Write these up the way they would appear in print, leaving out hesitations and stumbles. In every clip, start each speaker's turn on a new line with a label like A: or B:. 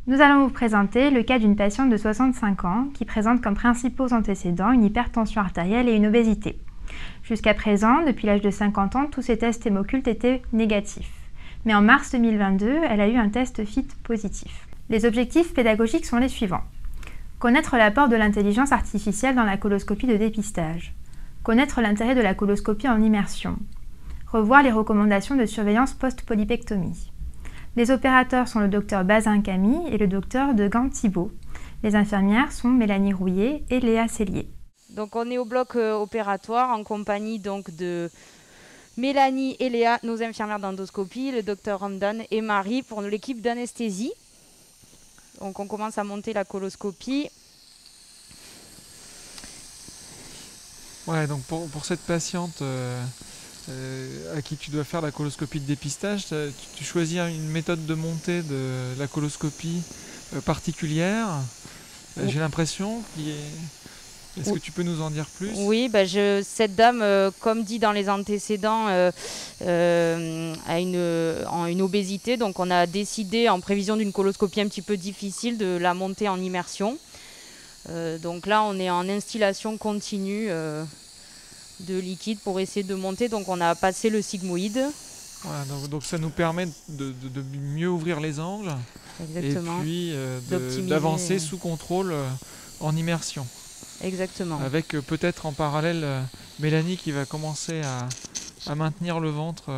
A: Nous allons vous présenter le cas d'une patiente de 65 ans qui présente comme principaux antécédents une hypertension artérielle et une obésité. Jusqu'à présent, depuis l'âge de 50 ans, tous ses tests hémoccultes étaient négatifs. Mais en mars 2022, elle a eu un test FIT positif. Les objectifs pédagogiques sont les suivants. Connaître l'apport de l'intelligence artificielle dans la coloscopie de dépistage. Connaître l'intérêt de la coloscopie en immersion. Revoir les recommandations de surveillance post-polypectomie. Les opérateurs sont le docteur Bazin Camille et le docteur Degan Thibault. Les infirmières sont Mélanie Rouillet et Léa Cellier.
B: Donc on est au bloc opératoire en compagnie donc de Mélanie et Léa, nos infirmières d'endoscopie, le docteur Ramdan et Marie pour l'équipe d'anesthésie. Donc on commence à monter la coloscopie.
C: Ouais, donc pour cette patiente à qui tu dois faire la coloscopie de dépistage, tu choisis une méthode de montée de la coloscopie particulière. J'ai l'impression qu'il est... Est-ce que tu peux nous en dire plus?
B: Oui, cette dame, comme dit dans les antécédents, a une obésité. Donc on a décidé, en prévision d'une coloscopie un petit peu difficile, de la monter en immersion. Donc là, on est en instillation continue de liquide pour essayer de monter. Donc on a passé le sigmoïde.
C: Voilà, donc ça nous permet de mieux ouvrir les angles.
B: Exactement.
C: Et puis d'avancer sous contrôle en immersion.
B: Exactement.
C: Avec peut-être en parallèle Mélanie qui va commencer à maintenir le ventre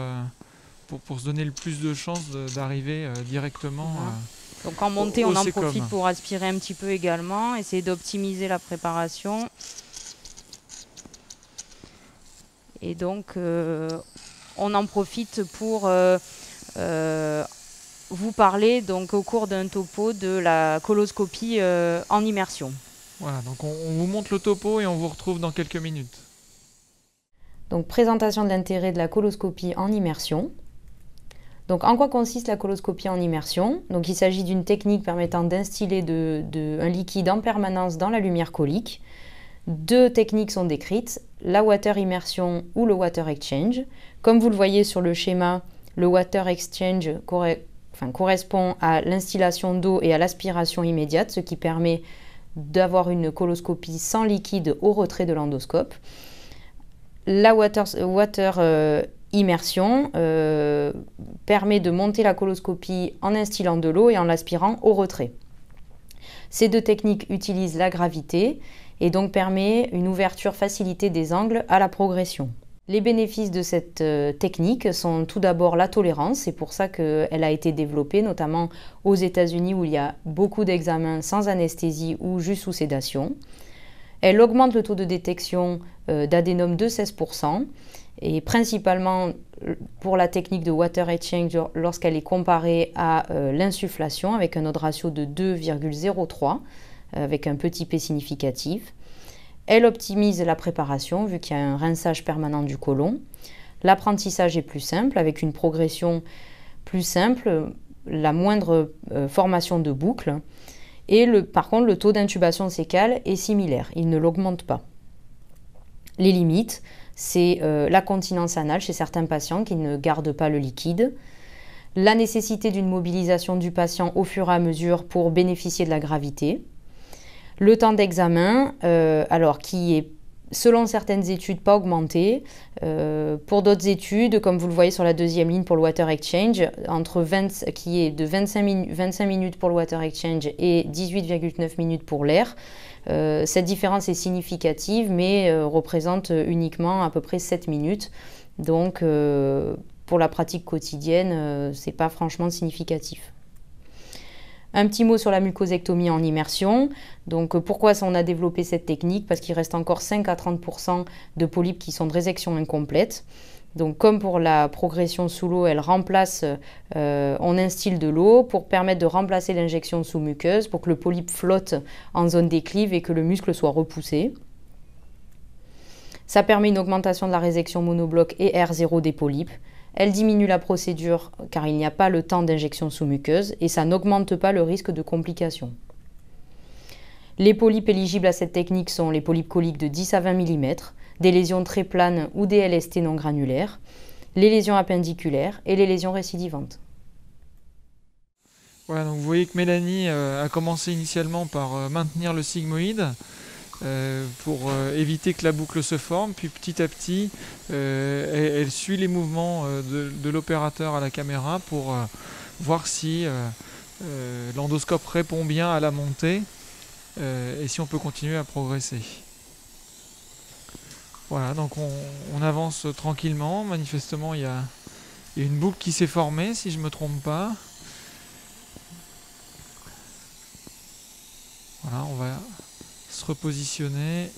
C: pour se donner le plus de chances d'arriver directement.
B: Donc en montée, on en profite pour aspirer un petit peu également, essayer d'optimiser la préparation. Et donc on en profite pour vous parler donc au cours d'un topo de la coloscopie en immersion.
C: Voilà, donc on vous montre le topo et on vous retrouve dans quelques minutes.
D: Donc présentation de l'intérêt de la coloscopie en immersion. Donc en quoi consiste la coloscopie en immersion? Donc il s'agit d'une technique permettant d'instiller un liquide en permanence dans la lumière colique. Deux techniques sont décrites, la water immersion ou le water exchange. Comme vous le voyez sur le schéma, le water exchange correspond à l'instillation d'eau et à l'aspiration immédiate, ce qui permet d'avoir une coloscopie sans liquide au retrait de l'endoscope. La water immersion permet de monter la coloscopie en instillant de l'eau et en l'aspirant au retrait. Ces deux techniques utilisent la gravité et donc permet une ouverture facilitée des angles à la progression. Les bénéfices de cette technique sont tout d'abord la tolérance, c'est pour ça qu'elle a été développée, notamment aux États-Unis où il y a beaucoup d'examens sans anesthésie ou juste sous sédation. Elle augmente le taux de détection d'adénome de 16%, et principalement pour la technique de water exchange lorsqu'elle est comparée à l'insufflation avec un odds ratio de 2,03 avec un petit p significatif. Elle optimise la préparation vu qu'il y a un rinçage permanent du côlon. L'apprentissage est plus simple avec une progression plus simple, la moindre formation de boucle. Et par contre, le taux d'intubation sécale est similaire, il ne l'augmente pas. Les limites, c'est la continence anale chez certains patients qui ne gardent pas le liquide, la nécessité d'une mobilisation du patient au fur et à mesure pour bénéficier de la gravité, le temps d'examen, qui est selon certaines études pas augmenté, pour d'autres études, comme vous le voyez sur la deuxième ligne pour le water exchange, qui est de 25 minutes pour le water exchange et 18,9 minutes pour l'air. Cette différence est significative mais représente uniquement à peu près 7 minutes. Donc pour la pratique quotidienne, c'est pas franchement significatif. Un petit mot sur la mucosectomie en immersion. Donc pourquoi on a développé cette technique? Parce qu'il reste encore 5 à 30% de polypes qui sont de résection incomplète. Donc comme pour la progression sous l'eau, elle remplace, on instille de l'eau pour permettre de remplacer l'injection sous muqueuse pour que le polype flotte en zone déclive et que le muscle soit repoussé. Ça permet une augmentation de la résection monobloc et R0 des polypes. Elle diminue la procédure car il n'y a pas le temps d'injection sous muqueuse et ça n'augmente pas le risque de complications. Les polypes éligibles à cette technique sont les polypes coliques de 10 à 20 mm, des lésions très planes ou des LST non granulaires, les lésions appendiculaires et les lésions récidivantes.
C: Voilà, donc vous voyez que Mélanie a commencé initialement par maintenir le sigmoïde pour éviter que la boucle se forme, puis petit à petit elle suit les mouvements de l'opérateur à la caméra pour voir si l'endoscope répond bien à la montée et si on peut continuer à progresser. Voilà, donc on avance tranquillement. Manifestement, il y a une boucle qui s'est formée, si je ne me trompe pas. Voilà, on va se repositionner.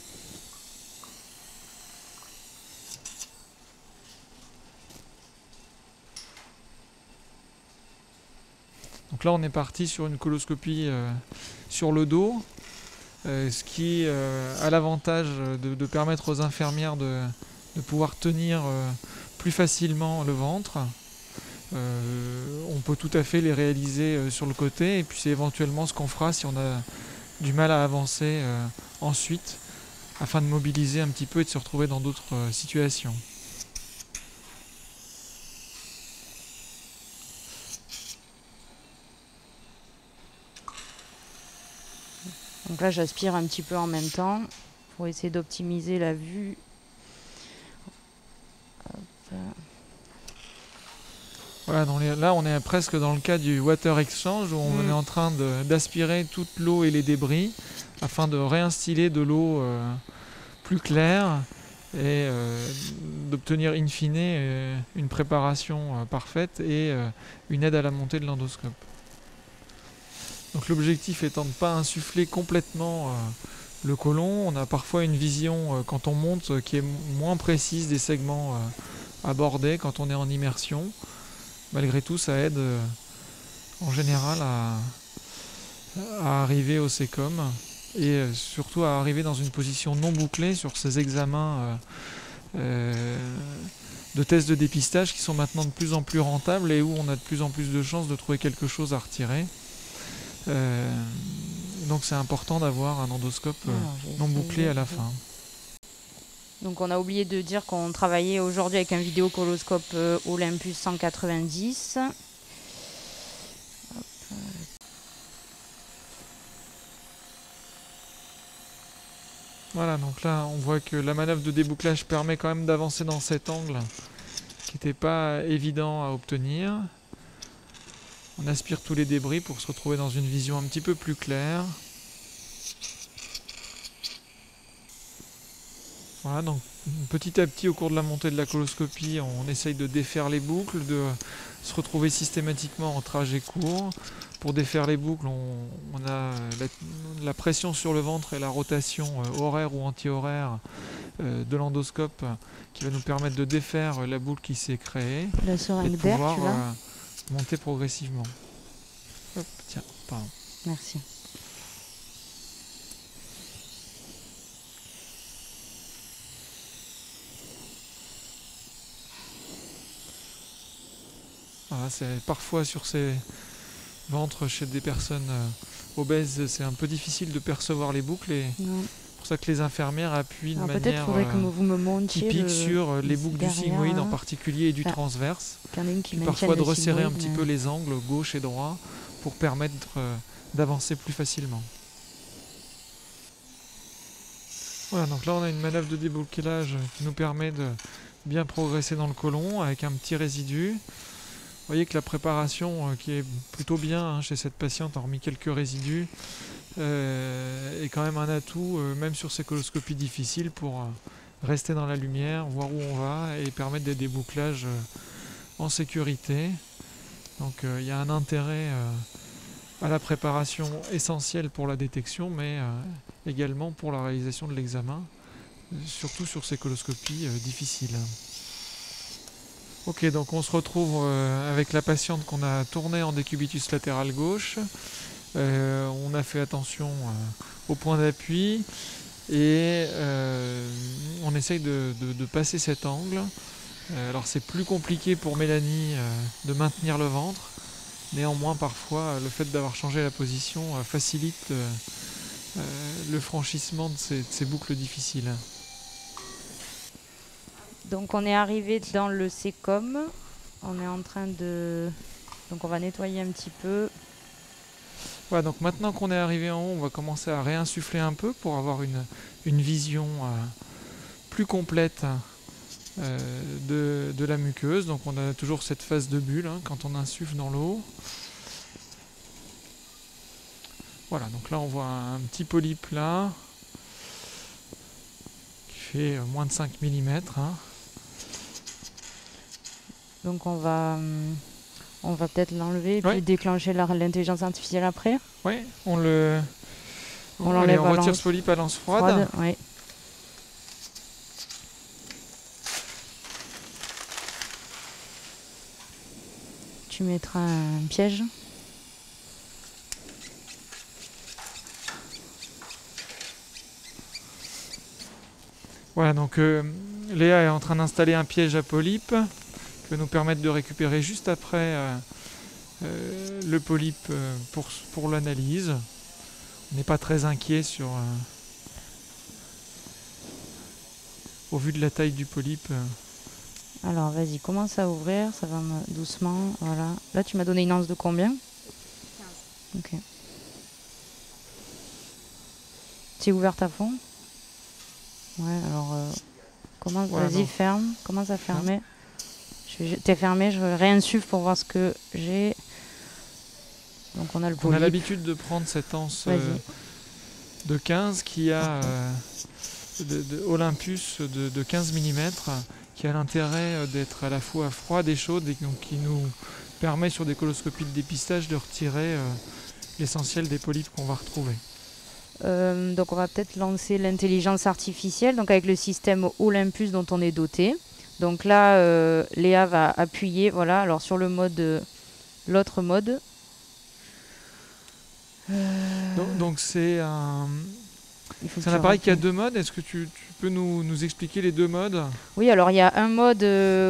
C: Donc là, on est parti sur une coloscopie sur le dos, ce qui a l'avantage de permettre aux infirmières de pouvoir tenir plus facilement le ventre. On peut tout à fait les réaliser sur le côté, et puis c'est éventuellement ce qu'on fera si on a du mal à avancer ensuite, afin de mobiliser un petit peu et de se retrouver dans d'autres situations.
B: Donc là, j'aspire un petit peu en même temps pour essayer d'optimiser la vue. Hop.
C: Voilà, là on est presque dans le cas du water exchange où on est en train d'aspirer toute l'eau et les débris afin de réinstiller de l'eau plus claire et d'obtenir in fine une préparation parfaite et une aide à la montée de l'endoscope. Donc l'objectif étant de ne pas insuffler complètement le côlon, on a parfois une vision quand on monte qui est moins précise des segments abordés quand on est en immersion. Malgré tout, ça aide en général à arriver au sécom et surtout à arriver dans une position non bouclée sur ces examens de tests de dépistage qui sont maintenant de plus en plus rentables et où on a de plus en plus de chances de trouver quelque chose à retirer. Donc c'est important d'avoir un endoscope non bouclé à la fin.
B: Donc on a oublié de dire qu'on travaillait aujourd'hui avec un vidéocoloscope Olympus 190. Hop.
C: Voilà, donc là on voit que la manœuvre de débouclage permet quand même d'avancer dans cet angle qui n'était pas évident à obtenir. On aspire tous les débris pour se retrouver dans une vision un petit peu plus claire. Voilà, donc petit à petit au cours de la montée de la coloscopie, on essaye de défaire les boucles, de se retrouver systématiquement en trajet court. Pour défaire les boucles, on a la pression sur le ventre et la rotation horaire ou anti-horaire de l'endoscope qui va nous permettre de défaire la boucle qui s'est créée
B: La
C: et
B: seringue
C: de
B: d'air,
C: pouvoir
B: tu vois.
C: monter progressivement. Hop, tiens, pardon.
B: Merci.
C: Voilà, c'est parfois sur ces ventres chez des personnes obèses, c'est un peu difficile de percevoir les boucles et c'est pour ça que les infirmières appuient de manière
B: peut-être faudrait que vous me montiez
C: typique sur les boucles du sigmoïde en particulier et du transverse. Puis parfois de resserrer un petit peu les angles gauche et droit pour permettre d'avancer plus facilement. Voilà, donc là on a une manœuvre de débouclage qui nous permet de bien progresser dans le côlon avec un petit résidu. Vous voyez que la préparation qui est plutôt bien chez cette patiente, hormis quelques résidus, est quand même un atout, même sur ces coloscopies difficiles, pour rester dans la lumière, voir où on va et permettre des débouclages en sécurité. Donc il y a un intérêt à la préparation essentielle pour la détection, mais également pour la réalisation de l'examen, surtout sur ces coloscopies difficiles. Ok, donc on se retrouve avec la patiente qu'on a tournée en décubitus latéral gauche. On a fait attention au point d'appui et on essaye de passer cet angle. Alors c'est plus compliqué pour Mélanie de maintenir le ventre. Néanmoins, parfois, le fait d'avoir changé la position facilite le franchissement de ces boucles difficiles.
B: Donc on est arrivé dans le sécom. On est en train de... Donc on va nettoyer un petit peu.
C: Voilà, donc maintenant qu'on est arrivé en haut, on va commencer à réinsuffler un peu pour avoir une vision plus complète de la muqueuse. Donc on a toujours cette phase de bulle quand on insuffle dans l'eau. Voilà, donc là on voit un petit polype là qui fait moins de 5 mm.
B: Donc on va peut-être l'enlever et puis
C: Ouais.
B: déclencher l'intelligence artificielle après.
C: Oui, on
B: l'enlève à
C: retire
B: lance
C: ce polype à lance froide.
B: Ouais. Tu mettras un piège.
C: Voilà, donc Léa est en train d'installer un piège à polype qui va nous permettre de récupérer juste après le polype pour l'analyse. On n'est pas très inquiet au vu de la taille du polype.
B: Alors vas-y, commence à ouvrir, ça va doucement, voilà. Là tu m'as donné une once de combien? 15. Ok. Tu es ouverte à fond? Ouais, alors
C: Voilà,
B: vas-y,
C: donc.
B: ferme, commence à fermer. T'es fermé, je réinsuffle pour voir ce que j'ai. Donc on a le
C: On
B: polype.
C: a l'habitude de prendre cette anse de 15 qui a Olympus de 15 mm qui a l'intérêt d'être à la fois froide et chaude et donc qui nous permet sur des coloscopies de dépistage de retirer l'essentiel des polypes qu'on va retrouver.
B: Donc on va peut-être lancer l'intelligence artificielle donc avec le système Olympus dont on est doté. Donc là, Léa va appuyer, voilà, alors sur le mode, l'autre mode.
C: Donc c'est un appareil qui a deux modes. Est-ce que tu peux nous expliquer les deux modes?
B: Oui, alors il y a un mode,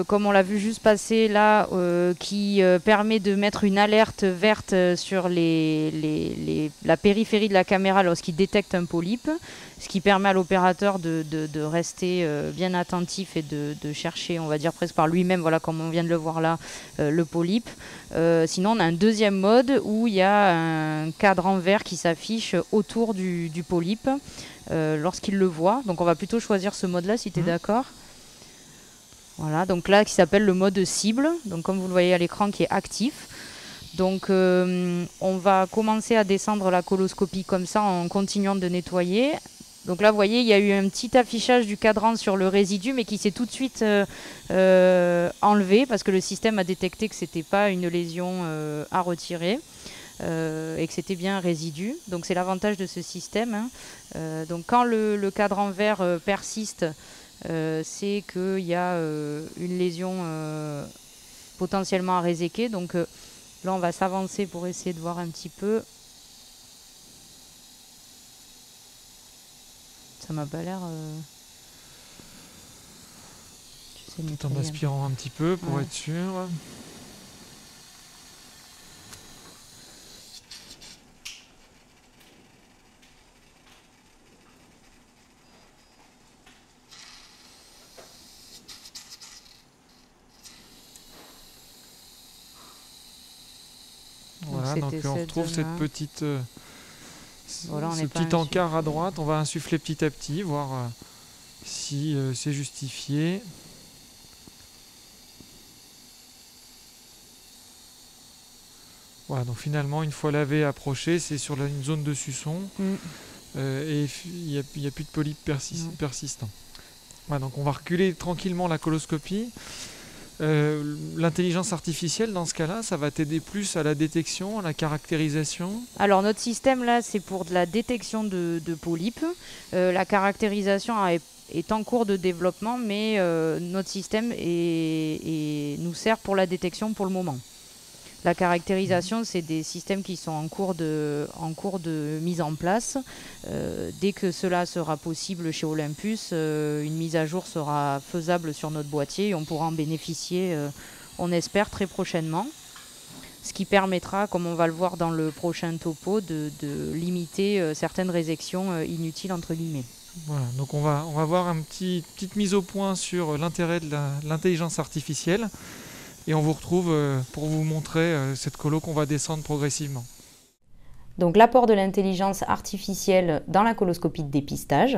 B: comme on l'a vu juste passer là, qui permet de mettre une alerte verte sur la périphérie de la caméra lorsqu'il détecte un polype, ce qui permet à l'opérateur de rester bien attentif et de chercher, on va dire presque par lui-même, voilà, comme on vient de le voir là, le polype. Sinon, on a un deuxième mode où il y a un cadran vert qui s'affiche autour du polype. Lorsqu'il le voit. Donc on va plutôt choisir ce mode là si tu es d'accord. Voilà, donc là qui s'appelle le mode cible, donc comme vous le voyez à l'écran qui est actif. Donc on va commencer à descendre la coloscopie comme ça en continuant de nettoyer. Donc là vous voyez il y a eu un petit affichage du cadran sur le résidu mais qui s'est tout de suite enlevé parce que le système a détecté que c'était pas une lésion à retirer. Et que c'était bien un résidu. Donc c'est l'avantage de ce système. Donc quand le cadran vert persiste, c'est qu'il y a une lésion potentiellement à réséquer. Donc là on va s'avancer pour essayer de voir un petit peu. Ça m'a pas l'air...
C: Tout en aspirant un petit peu pour être sûr. Voilà, donc on retrouve cette petite,
B: voilà,
C: ce petit encart à droite. On va insuffler petit à petit, voir si c'est justifié. Voilà, donc finalement, une fois lavé, approché, c'est sur une zone de suçon et il n'y a plus de polype persistant. Voilà, donc on va reculer tranquillement la coloscopie. L'intelligence artificielle, dans ce cas-là, ça va t'aider plus à la détection, à la caractérisation?
B: Alors notre système là, c'est pour de la détection de polypes. La caractérisation est en cours de développement, mais notre système nous sert pour la détection pour le moment. La caractérisation, c'est des systèmes qui sont en cours de mise en place. Dès que cela sera possible chez Olympus, une mise à jour sera faisable sur notre boîtier et on pourra en bénéficier, on espère, très prochainement. Ce qui permettra, comme on va le voir dans le prochain topo, de limiter certaines résections inutiles, entre guillemets.
C: Voilà, donc on va voir une petite mise au point sur l'intérêt de l'intelligence artificielle. Et on vous retrouve pour vous montrer cette colo qu'on va descendre progressivement.
D: Donc l'apport de l'intelligence artificielle dans la coloscopie de dépistage.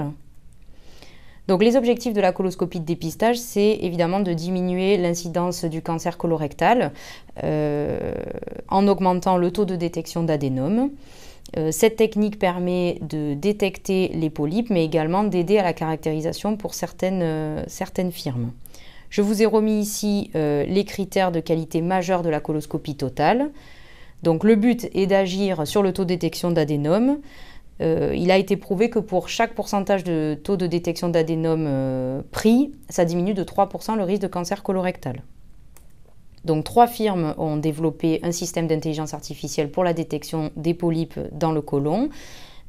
D: Donc les objectifs de la coloscopie de dépistage, c'est évidemment de diminuer l'incidence du cancer colorectal en augmentant le taux de détection d'adénome. Cette technique permet de détecter les polypes, mais également d'aider à la caractérisation pour certaines firmes. Je vous ai remis ici les critères de qualité majeure de la coloscopie totale. Donc le but est d'agir sur le taux de détection d'adénome. Il a été prouvé que pour chaque pourcentage de taux de détection d'adénome pris, ça diminue de 3% le risque de cancer colorectal. Donc 3 firmes ont développé un système d'intelligence artificielle pour la détection des polypes dans le côlon,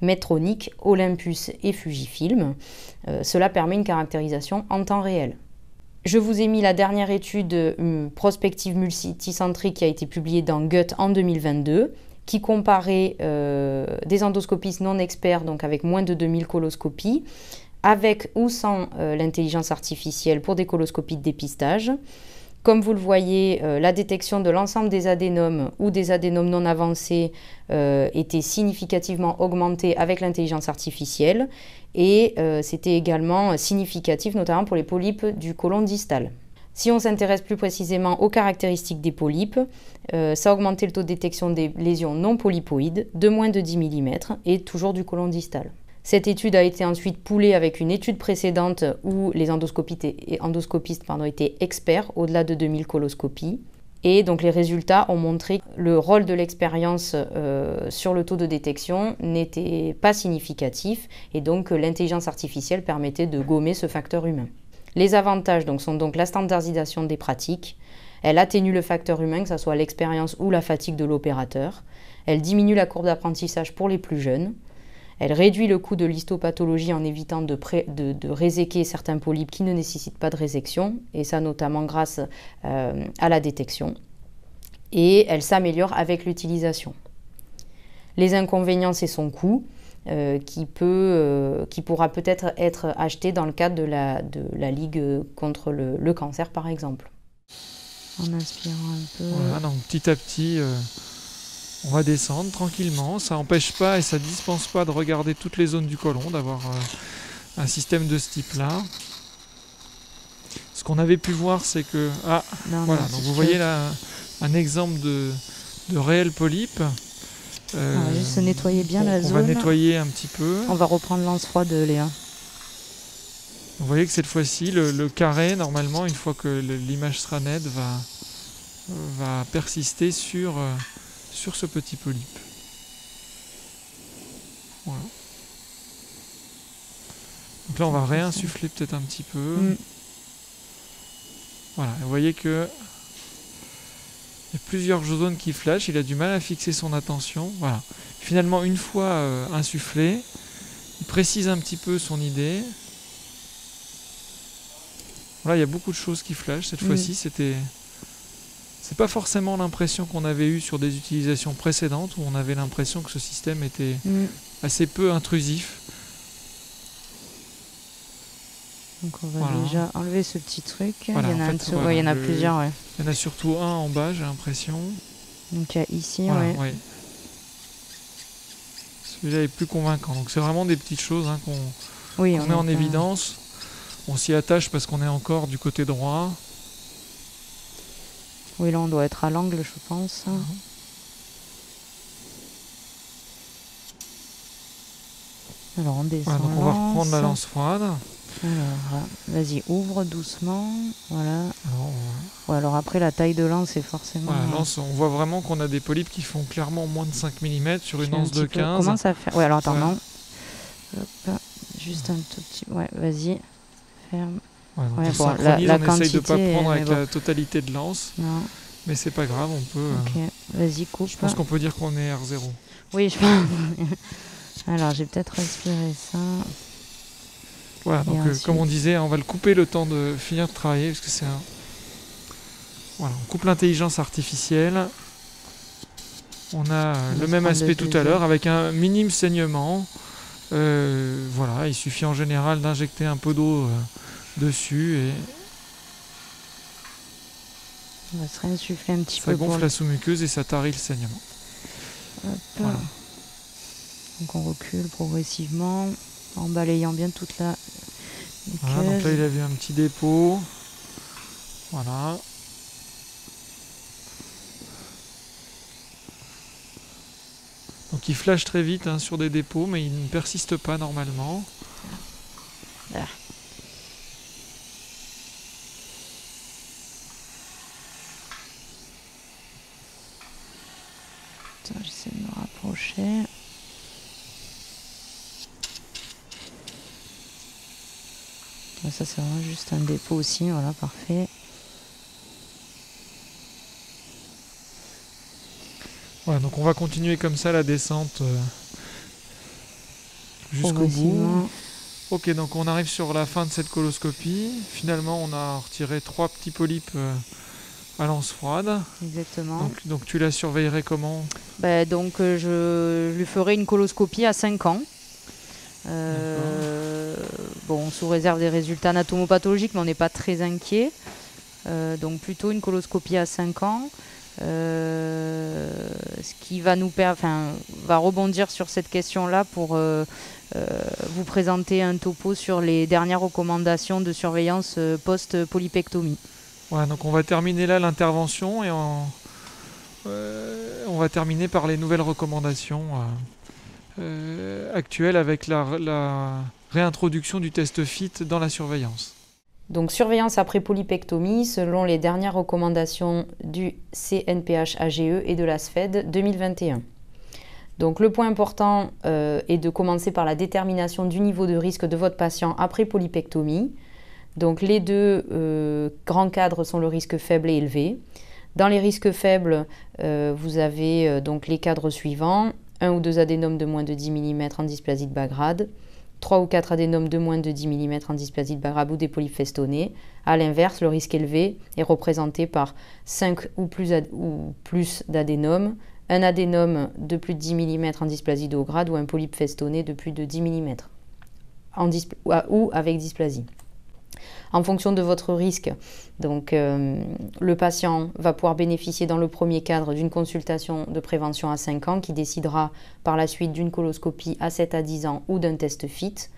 D: Medtronic, Olympus et Fujifilm. Cela permet une caractérisation en temps réel. Je vous ai mis la dernière étude prospective multicentrique qui a été publiée dans Gut en 2022, qui comparait des endoscopistes non experts, donc avec moins de 2000 coloscopies, avec ou sans l'intelligence artificielle pour des coloscopies de dépistage. Comme vous le voyez, la détection de l'ensemble des adénomes ou des adénomes non avancés était significativement augmentée avec l'intelligence artificielle et c'était également significatif notamment pour les polypes du côlon distal. Si on s'intéresse plus précisément aux caractéristiques des polypes, ça a augmenté le taux de détection des lésions non polypoïdes de moins de 10 mm et toujours du côlon distal. Cette étude a été ensuite poolée avec une étude précédente où les endoscopistes étaient experts au-delà de 2000 coloscopies. Et donc les résultats ont montré que le rôle de l'expérience sur le taux de détection n'était pas significatif et donc l'intelligence artificielle permettait de gommer ce facteur humain. Les avantages sont donc la standardisation des pratiques, elle atténue le facteur humain, que ce soit l'expérience ou la fatigue de l'opérateur, elle diminue la courbe d'apprentissage pour les plus jeunes, elle réduit le coût de l'histopathologie en évitant de réséquer certains polypes qui ne nécessitent pas de résection, et ça notamment grâce à la détection. Et elle s'améliore avec l'utilisation. Les inconvénients, c'est son coût, qui pourra peut-être être acheté dans le cadre de la Ligue contre le cancer, par exemple.
B: En inspirant un peu.
C: Voilà, donc petit à petit... on va descendre tranquillement, ça n'empêche pas et ça ne dispense pas de regarder toutes les zones du côlon, d'avoir un système de ce type-là. Ce qu'on avait pu voir, c'est que... voilà, donc vous voyez là un exemple de réel polype.
B: On va juste se nettoyer bien la zone.
C: On va nettoyer un petit peu.
B: On va reprendre l'anse froide, Léa.
C: Vous voyez que cette fois-ci, le carré, normalement, une fois que l'image sera nette, va persister sur ce petit polype. Voilà. Donc là, on va réinsuffler peut-être un petit peu. Voilà, vous voyez que il y a plusieurs zones qui flashent, il a du mal à fixer son attention. Voilà. Finalement, une fois insufflé, il précise un petit peu son idée. Voilà, il y a beaucoup de choses qui flashent. Cette fois-ci, c'est pas forcément l'impression qu'on avait eue sur des utilisations précédentes où on avait l'impression que ce système était assez peu intrusif.
B: Donc on va déjà enlever ce petit truc.
C: Voilà,
B: il y en a plusieurs. Ouais.
C: Il y en a surtout un en bas, j'ai l'impression.
B: Donc il y a ici,
C: ouais. Celui-là est plus convaincant. Donc c'est vraiment des petites choses qu'on met en évidence. On s'y attache parce qu'on est encore du côté droit.
B: Oui, là on doit être à l'angle, je pense. Alors on descend.
C: Voilà, donc on va reprendre la lance froide.
B: Alors, vas-y, ouvre doucement. Voilà. Alors après, la taille de lance est forcément...
C: Voilà, lance, on voit vraiment qu'on a des polypes qui font clairement moins de 5 mm sur une lance de 15.
B: Comment ça fait? Ouais, alors attends, non. Hop, juste un tout petit... Ouais, vas-y. Ferme.
C: Ouais, bon, la on essaye de ne pas prendre avec la totalité de lance. Non. Mais c'est pas grave, on peut...
B: Ok, vas-y, coupe.
C: Je pense qu'on peut dire qu'on est R0.
B: Oui, je pense. Alors, j'ai peut-être respiré ça.
C: Voilà, donc comme on disait, on va le couper le temps de finir de travailler, parce que c'est un... Voilà, on coupe l'intelligence artificielle. On a le même aspect tout à l'heure, avec un minime saignement. Voilà, il suffit en général d'injecter un peu d'eau dessus et...
B: On va se réinsuffler un petit peu.
C: Ça gonfle la sous-muqueuse et ça tarit le saignement.
B: Hop.
C: Voilà.
B: Donc on recule progressivement en balayant bien toute la
C: Voilà, donc là il avait un petit dépôt. Voilà. Donc il flash très vite hein, sur des dépôts, mais il ne persiste pas normalement.
B: Voilà. J'essaie de me rapprocher. Ça c'est vraiment juste un dépôt aussi, voilà, parfait.
C: Voilà, donc on va continuer comme ça la descente jusqu'au bout. Ok, donc on arrive sur la fin de cette coloscopie. Finalement, on a retiré 3 petits polypes à lance froide.
B: Exactement.
C: Donc tu la surveillerais comment?
B: Donc je lui ferai une coloscopie à 5 ans. Bon, sous réserve des résultats anatomopathologiques, mais on n'est pas très inquiet. Donc plutôt une coloscopie à 5 ans. Ce qui va va rebondir sur cette question-là pour vous présenter un topo sur les dernières recommandations de surveillance post-polypectomie.
C: Voilà, donc on va terminer là l'intervention et on va terminer par les nouvelles recommandations actuelles avec la réintroduction du test FIT dans la surveillance.
D: Donc surveillance après polypectomie selon les dernières recommandations du CNPH-AGE et de la SFED 2021. Donc le point important est de commencer par la détermination du niveau de risque de votre patient après polypectomie. Donc les deux grands cadres sont le risque faible et élevé. Dans les risques faibles, vous avez donc les cadres suivants: 1 ou 2 adénomes de moins de 10 mm en dysplasie de bas grade, 3 ou 4 adénomes de moins de 10 mm en dysplasie de bas grade ou des polypes festonnés. A l'inverse, le risque élevé est représenté par 5 ou plus d'adénomes, un adénome de plus de 10 mm en dysplasie de haut grade ou un polype festonné de plus de 10 mm ou avec dysplasie. En fonction de votre risque, donc, le patient va pouvoir bénéficier dans le premier cadre d'une consultation de prévention à 5 ans qui décidera par la suite d'une coloscopie à 7 à 10 ans ou d'un test FIT.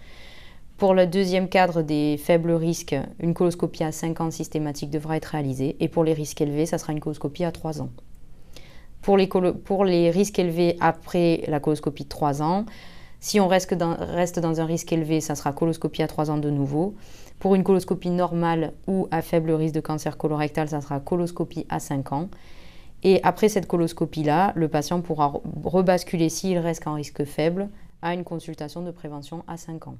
D: Pour le deuxième cadre des faibles risques, une coloscopie à 5 ans systématique devra être réalisée, et pour les risques élevés, ça sera une coloscopie à 3 ans. Pour les risques élevés après la coloscopie de 3 ans, si on reste dans un risque élevé, ça sera coloscopie à 3 ans de nouveau. Pour une coloscopie normale ou à faible risque de cancer colorectal, ça sera coloscopie à 5 ans. Et après cette coloscopie-là, le patient pourra rebasculer, s'il reste en risque faible, à une consultation de prévention à 5 ans.